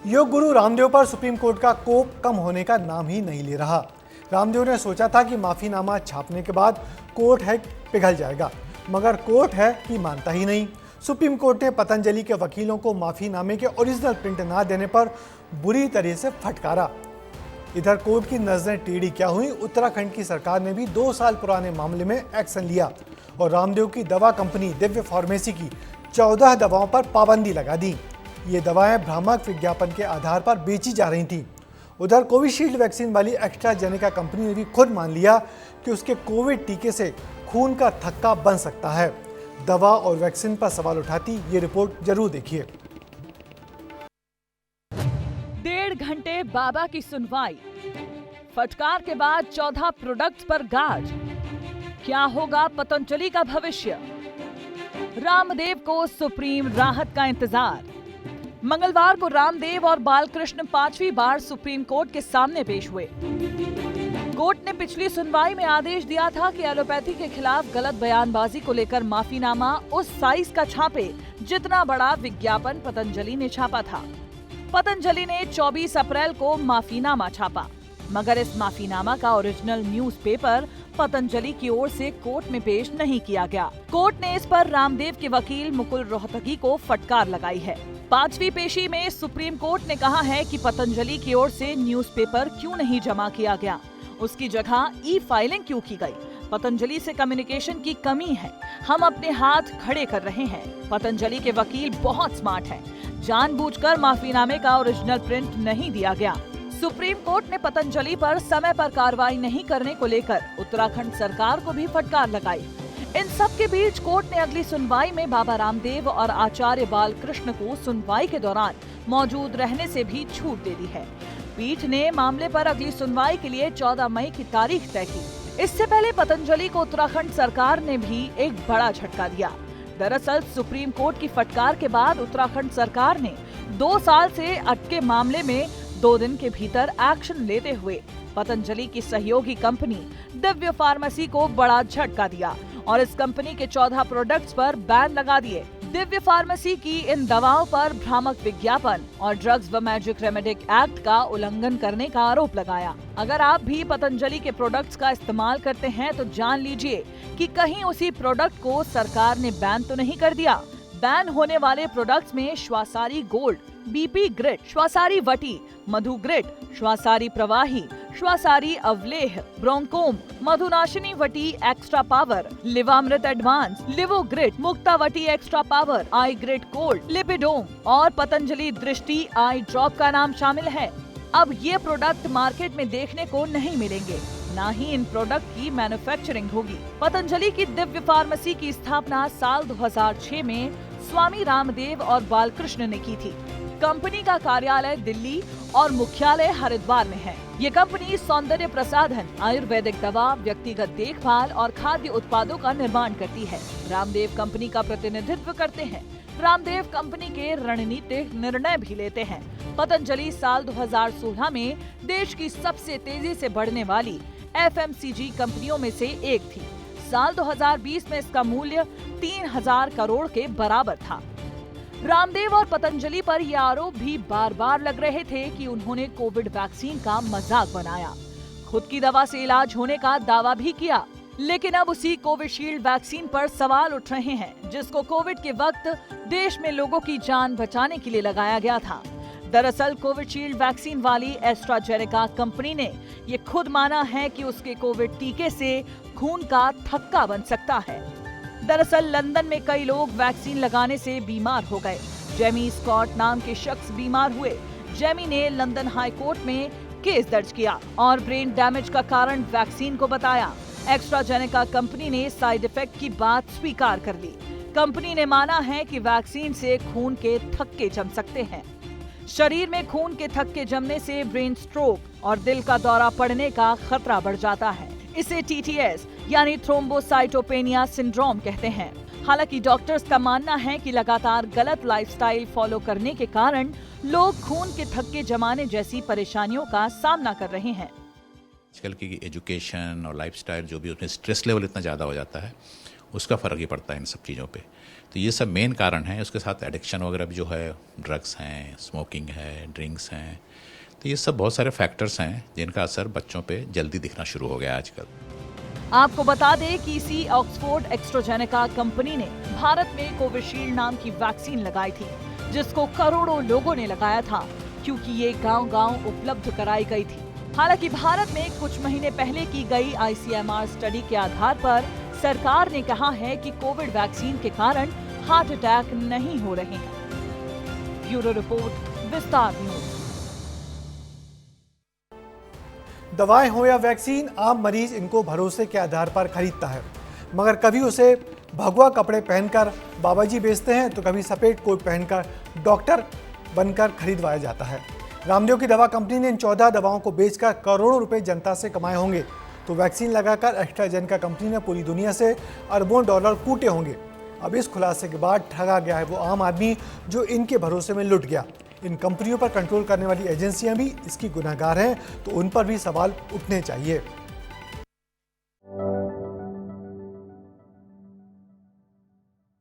योग गुरु रामदेव पर supreme court का कोप कम होने का नाम ही नहीं ले रहा। रामदेव ने सोचा था कि माफीनामा छापने के बाद कोर्ट है पिघल जाएगा, मगर कोर्ट है कि मानता ही नहीं। सुप्रीम कोर्ट ने पतंजलि के वकीलों को माफीनामे के ओरिजिनल प्रिंट ना देने पर बुरी तरह से फटकारा। इधर कोर्ट की नजरें टेढ़ी क्या हुई, उत्तराखंड की सरकार ने भी 2 साल पुराने मामले में एक्शन लिया और रामदेव की दवा कंपनी दिव्य फार्मेसी की 14 दवाओं पर पाबंदी लगा दी। ये दवाएं भ्रामक विज्ञापन के आधार पर बेची जा रही थीं। उधर कोविशील्ड वैक्सीन वाली एस्ट्राजेनेका कंपनी ने भी खुद मान लिया कि उसके कोविड टीके से खून का थक्का बन सकता है। दवा और वैक्सीन पर सवाल उठाती ये रिपोर्ट जरूर देखिए। 1.5 घंटे बाबा की सुनवाई, फटकार के बाद 14 प्रोडक्ट्स पर गाज। क्या होगा पतंजलि का भविष्य? रामदेव को सुप्रीम राहत का इंतजार। मंगलवार को रामदेव और बालकृष्ण 5वीं बार सुप्रीम कोर्ट के सामने पेश हुए। कोर्ट ने पिछली सुनवाई में आदेश दिया था कि एलोपैथी के खिलाफ गलत बयानबाजी को लेकर माफीनामा उस साइज का छापे जितना बड़ा विज्ञापन पतंजलि ने छापा था। पतंजलि ने 24 अप्रैल को माफीनामा छापा, मगर इस माफीनामा का ओरिजिनल न्यूज़पेपर पतंजलि की ओर से कोर्ट में पेश नहीं किया गया। कोर्ट ने इस पर रामदेव के वकील मुकुल रोहतगी को फटकार लगाई है। 5वीं पेशी में सुप्रीम कोर्ट ने कहा है कि पतंजलि की ओर से न्यूज़पेपर क्यों नहीं जमा किया गया, उसकी जगह ई-फाइलिंग क्यों की गई। पतंजलि से कम्युनिकेशन की कमी है, हम अपने हाथ खड़े कर रहे हैं। पतंजलि के वकील बहुत स्मार्ट हैं, जानबूझकर माफीनामे का ओरिजिनल प्रिंट नहीं दिया गया। सुप्रीम कोर्ट ने पतंजलि पर समय पर कार्रवाई नहीं करने को लेकर उत्तराखंड सरकार को भी फटकार लगाई। इन सब के बीच कोर्ट ने अगली सुनवाई में बाबा रामदेव और आचार्य बालकृष्ण को सुनवाई के दौरान मौजूद रहने से भी छूट दे दी है। पीठ ने मामले पर अगली सुनवाई के लिए 14 मई की तारीख तय की। इससे पहले पतंजलि को उत्तराखंड सरकार ने भी एक बड़ा झटका दिया। दरअसल सुप्रीम कोर्ट की फटकार के बाद उत्तराखंड सरकार ने 2 साल से अटके मामले में 2 दिन के भीतर एक्शन लेते हुए पतंजलि की सहयोगी कंपनी दिव्य फार्मेसी को बड़ा झटका दिया और इस कंपनी के 14 प्रोडक्ट्स पर बैन लगा दिए। दिव्य फार्मेसी की इन दवाओं पर भ्रामक विज्ञापन और ड्रग्स व मैजिक रेमेडिक एक्ट का उल्लंघन करने का आरोप लगाया। अगर आप भी पतंजलि के प्रोडक्ट्स का इस्तेमाल करते हैं तो जान लीजिए कि कहीं उसी प्रोडक्ट को सरकार ने बैन तो नहीं कर दिया। बैन होने वाले प्रोडक्ट्स में Swasari gold, BP grid, Swasari वटी, मधु ग्रिड, श्वासारी प्रवाही, श्वासारी अवलेह, ब्रोंकोम, मधुनाशिनी वटी extra power, Livamrit advance, लिवो grid, Muktavati extra power, आई ग्रिड कोल्ड, लिपिडोम और पतंजलि दृष्टि आई ड्रॉप का नाम शामिल है। अब ये प्रोडक्ट मार्केट में देखने को नहीं मिलेंगे, ना ही इन प्रोडक्ट की मैन्युफैक्चरिंग होगी। पतंजलि की दिव्य फार्मेसी की स्थापना साल 2006 में स्वामी रामदेव और बालकृष्ण ने की थी। कंपनी का कार्यालय दिल्ली और मुख्यालय हरिद्वार में है। ये कंपनी सौंदर्य प्रसाधन, आयुर्वेदिक दवा, व्यक्तिगत देखभाल और खाद्य उत्पादों का निर्माण करती है। रामदेव कंपनी का प्रतिनिधित्व करते हैं। रामदेव कंपनी के रणनीतिक निर्णय भी लेते हैं। पतंजलि साल 2016 में देश की सबसे तेजी से बढ़ने वाली FMCG कंपनियों में से एक थी। साल 2020 में इसका मूल्य 3000 करोड़ के बराबर था। रामदेव और पतंजलि पर यह आरोप भी बार बार लग रहे थे कि उन्होंने कोविड वैक्सीन का मजाक बनाया, खुद की दवा से इलाज होने का दावा भी किया। लेकिन अब उसी कोविशील्ड वैक्सीन पर सवाल उठ रहे हैं, जिसको कोविड के वक्त देश में लोगों की जान बचाने के लिए लगाया गया था। दरअसल कोविशील्ड वैक्सीन वाली एस्ट्राजेनेका कंपनी ने ये खुद माना है कि उसके कोविड टीके से खून का थक्का बन सकता है। दरअसल लंदन में कई लोग वैक्सीन लगाने से बीमार हो गए। जेमी स्कॉट नाम के शख्स बीमार हुए। जेमी ने लंदन हाई कोर्ट में केस दर्ज किया और ब्रेन डैमेज का कारण वैक्सीन को बताया। एस्ट्राजेनेका कंपनी ने साइड इफेक्ट की बात स्वीकार कर ली। कंपनी ने माना है कि वैक्सीन से खून के थक्के जम सकते हैं। शरीर में खून के थक्के जमने से ब्रेन स्ट्रोक और दिल का दौरा पड़ने का खतरा बढ़ जाता है। इसे TTS यानी थ्रोम्बोसाइटोपेनिया सिंड्रोम कहते हैं। हालांकि डॉक्टर्स का मानना है कि लगातार गलत लाइफस्टाइल फॉलो करने के कारण लोग खून के थक्के जमाने जैसी परेशानियों का सामना कर रहे हैं। आजकल की एजुकेशन और लाइफस्टाइल जो भी उसमें स्ट्रेस लेवल इतना ज़्यादा हो जाता है, उसका फ़र्क ही पड़ता है इन सब चीज़ों पे। तो ये सब मेन कारण है। उसके साथ एडिक्शन वगैरह भी जो है, ड्रग्स हैं, स्मोकिंग है, ड्रिंक्स हैं, तो ये सब बहुत सारे फैक्टर्स हैं जिनका असर बच्चों पे जल्दी दिखना शुरू हो गया आजकल। आपको बता दें कि इसी ऑक्सफोर्ड एस्ट्राजेनेका कंपनी ने भारत में कोविशील्ड नाम की वैक्सीन लगाई थी, जिसको करोड़ों लोगों ने लगाया था, क्योंकि ये गांव-गांव उपलब्ध कराई गई थी। हालांकि भारत में कुछ महीने पहले की गई ICMR स्टडी के आधार पर सरकार ने कहा है कि कोविड वैक्सीन के कारण हार्ट अटैक नहीं हो रहे हैं। ब्यूरो रिपोर्ट, विस्तार न्यूज। दवाएं हो या वैक्सीन, आम मरीज इनको भरोसे के आधार पर खरीदता है, मगर कभी उसे भगवा कपड़े पहनकर बाबाजी बेचते हैं तो कभी सफेद कोट पहनकर डॉक्टर बनकर खरीदवाया जाता है। रामदेव की दवा कंपनी ने इन 14 दवाओं को बेचकर करोड़ों रुपए जनता से कमाए होंगे, तो वैक्सीन लगाकर एस्ट्राजेनेका कंपनी ने पूरी दुनिया से अरबों डॉलर कूटे होंगे। अब इस खुलासे के बाद ठगा गया है वो आम आदमी जो इनके भरोसे में लुट गया। इन कंपनियों पर कंट्रोल करने वाली एजेंसियां भी इसकी गुनहगार हैं, तो उन पर भी सवाल उठने चाहिए।